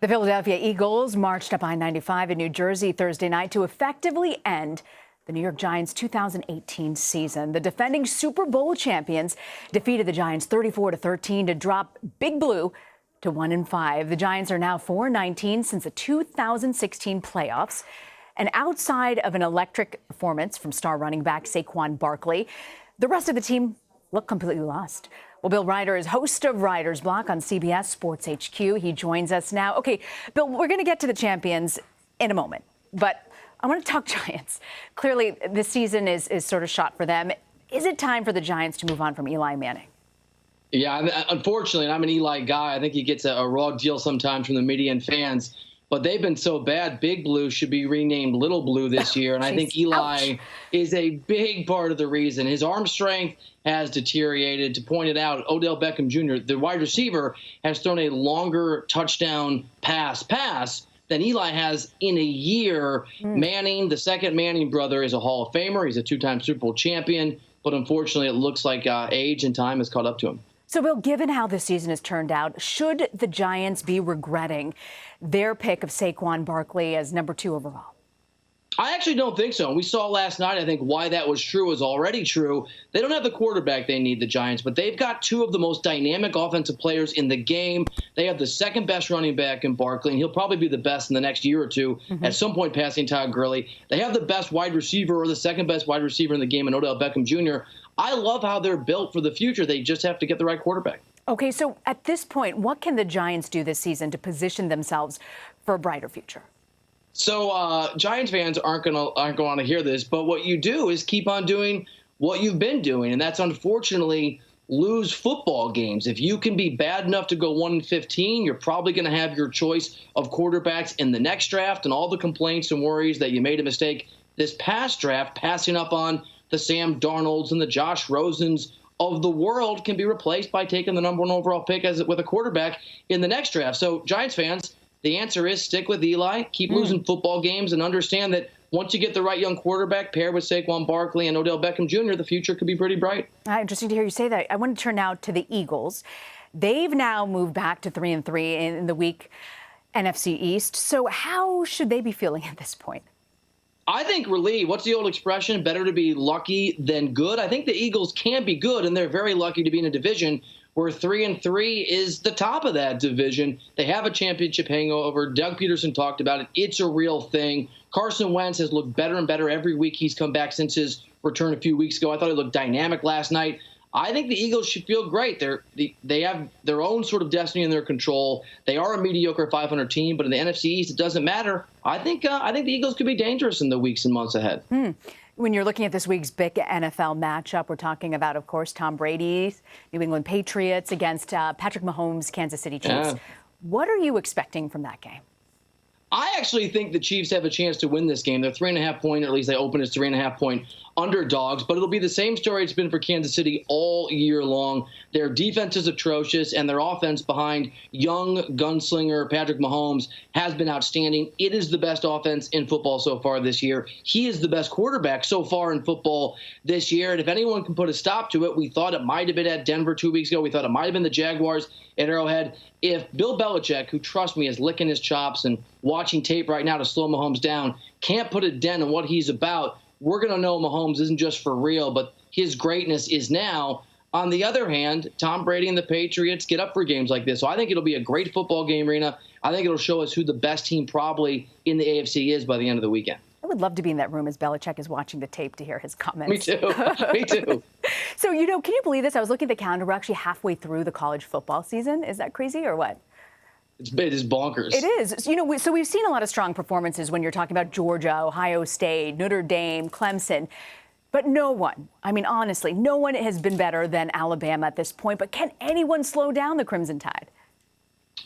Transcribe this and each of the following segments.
The Philadelphia Eagles marched up I-95 in New Jersey Thursday night to effectively end the New York Giants' 2018 season. The defending Super Bowl champions defeated the Giants 34-13 to drop Big Blue to 1-5. The Giants are now 4-19 since the 2016 playoffs. And outside of an electric performance from star running back Saquon Barkley, the rest of the team looked completely lost. Well, Bill Reiter is host of Reiter's Block on CBS Sports HQ. He joins us now. Okay, Bill, we're going to get to the champions in a moment, but I want to talk Giants. Clearly, this season is sort of shot for them. Is it time for the Giants to move on from Eli Manning? Yeah, unfortunately, and I'm an Eli guy. I think he gets a raw deal sometimes from the media and fans. But they've been so bad, Big Blue should be renamed Little Blue this year. And I think Eli is a big part of the reason. His arm strength has deteriorated. To point it out, Odell Beckham Jr., the wide receiver, has thrown a longer touchdown pass than Eli has in a year. Manning, the second Manning brother, is a Hall of Famer. He's a two-time Super Bowl champion. But unfortunately, it looks like age and time has caught up to him. So, Bill, given how this season has turned out, should the Giants be regretting their pick of Saquon Barkley as number 2 overall? I actually don't think so. And we saw last night, I think, why that was true is already true. They don't have the quarterback they need, the Giants, but they've got 2 of the most dynamic offensive players in the game. They have the second best running back in Barkley, and he'll probably be the best in the next year or two, at some point passing Todd Gurley. They have the best wide receiver or the second best wide receiver in the game in Odell Beckham Jr. I love how they're built for the future. They just have to get the right quarterback. Okay, so at this point, what can the Giants do this season to position themselves for a brighter future? So Giants fans aren't going to want to hear this, but what you do is keep on doing what you've been doing, and that's unfortunately lose football games. If you can be bad enough to go 1-15, you're probably going to have your choice of quarterbacks in the next draft, and all the complaints and worries that you made a mistake this past draft, passing up on the Sam Darnolds and the Josh Rosens of the world, can be replaced by taking the number 1 overall pick with a quarterback in the next draft. So Giants fans, the answer is stick with Eli, keep losing football games, and understand that once you get the right young quarterback paired with Saquon Barkley and Odell Beckham Jr., the future could be pretty bright. Interesting to hear you say that. I want to turn now to the Eagles. They've now moved back to 3-3 in the weak NFC East. So how should they be feeling at this point? I think relieved. What's the old expression? Better to be lucky than good. I think the Eagles can be good, and they're very lucky to be in a division where 3-3 is the top of that division. They have a championship hangover. Doug Peterson talked about it. It's a real thing. Carson Wentz has looked better and better every week he's come back since his return a few weeks ago. I thought he looked dynamic last night. I think the Eagles should feel great. They have their own sort of destiny in their control. They are a mediocre 500 team, but in the NFC East, it doesn't matter. I think the Eagles could be dangerous in the weeks and months ahead. When you're looking at this week's big NFL matchup, we're talking about, of course, Tom Brady's New England Patriots against Patrick Mahomes' Kansas City Chiefs. Yeah. What are you expecting from that game? I actually think the Chiefs have a chance to win this game. They're 3.5-point, or at least they open as 3.5-point underdogs, but it'll be the same story it's been for Kansas City all year long. Their defense is atrocious, and their offense behind young gunslinger Patrick Mahomes has been outstanding. It is the best offense in football so far this year. He is the best quarterback so far in football this year, and if anyone can put a stop to it, we thought it might have been at Denver 2 weeks ago. We thought it might have been the Jaguars at Arrowhead. If Bill Belichick, who, trust me, is licking his chops and watching tape right now to slow Mahomes down, can't put a dent in what he's about, we're going to know Mahomes isn't just for real, but his greatness is now. On the other hand, Tom Brady and the Patriots get up for games like this. So I think it'll be a great football game, Rena. I think it'll show us who the best team probably in the AFC is by the end of the weekend. I would love to be in that room as Belichick is watching the tape to hear his comments. Me too. Me too. So, can you believe this? I was looking at the calendar. We're actually halfway through the college football season. Is that crazy or what? It is bonkers. It is. So we've seen a lot of strong performances when you're talking about Georgia, Ohio State, Notre Dame, Clemson. But no one, honestly, no one has been better than Alabama at this point. But can anyone slow down the Crimson Tide?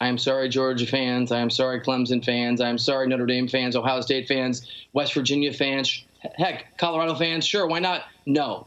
I am sorry, Georgia fans. I am sorry, Clemson fans. I am sorry, Notre Dame fans, Ohio State fans, West Virginia fans. Heck, Colorado fans, sure, why not? No,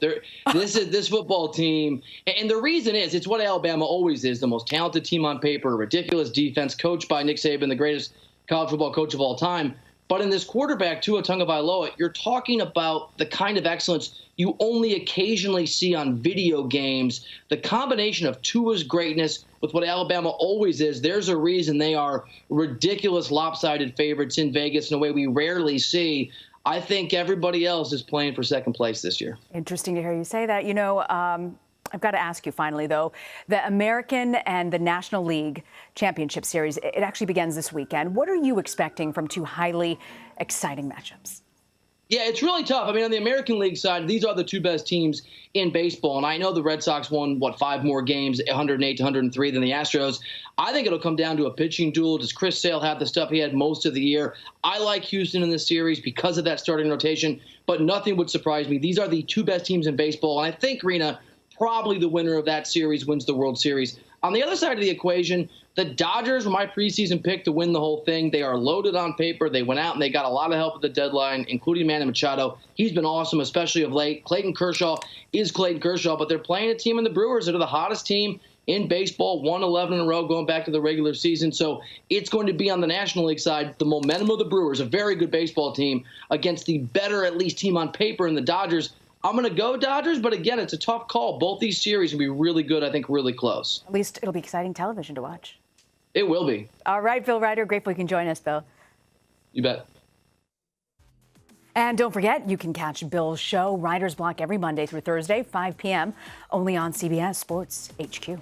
this football team, and the reason is it's what Alabama always is, the most talented team on paper, ridiculous defense, coached by Nick Saban, the greatest college football coach of all time. But in this quarterback, Tua Tagovailoa, you're talking about the kind of excellence you only occasionally see on video games. The combination of Tua's greatness with what Alabama always is, there's a reason they are ridiculous lopsided favorites in Vegas in a way we rarely see. I think everybody else is playing for second place this year. Interesting to hear you say that. I've got to ask you finally, though, the American and the National League Championship Series, it actually begins this weekend. What are you expecting from two highly exciting matchups? Yeah, it's really tough. I mean, on the American League side, these are the two best teams in baseball. And I know the Red Sox won, 5 more games, 108 to 103 than the Astros. I think it'll come down to a pitching duel. Does Chris Sale have the stuff he had most of the year? I like Houston in this series because of that starting rotation, but nothing would surprise me. These are the two best teams in baseball. And I think, Rena, probably the winner of that series wins the World Series. On the other side of the equation, the Dodgers were my preseason pick to win the whole thing. They are loaded on paper. They went out and they got a lot of help at the deadline, including Manny Machado. He's been awesome, especially of late. Clayton Kershaw is Clayton Kershaw, but they're playing a team in the Brewers that are the hottest team in baseball, won 11 in a row going back to the regular season. So it's going to be on the National League side, the momentum of the Brewers, a very good baseball team, against the better, at least, team on paper in the Dodgers. I'm going to go Dodgers, but again, it's a tough call. Both these series will be really good, I think really close. At least it'll be exciting television to watch. It will be. All right, Bill Reiter, grateful you can join us, Bill. You bet. And don't forget, you can catch Bill's show, Writer's Block, every Monday through Thursday, 5 p.m., only on CBS Sports HQ.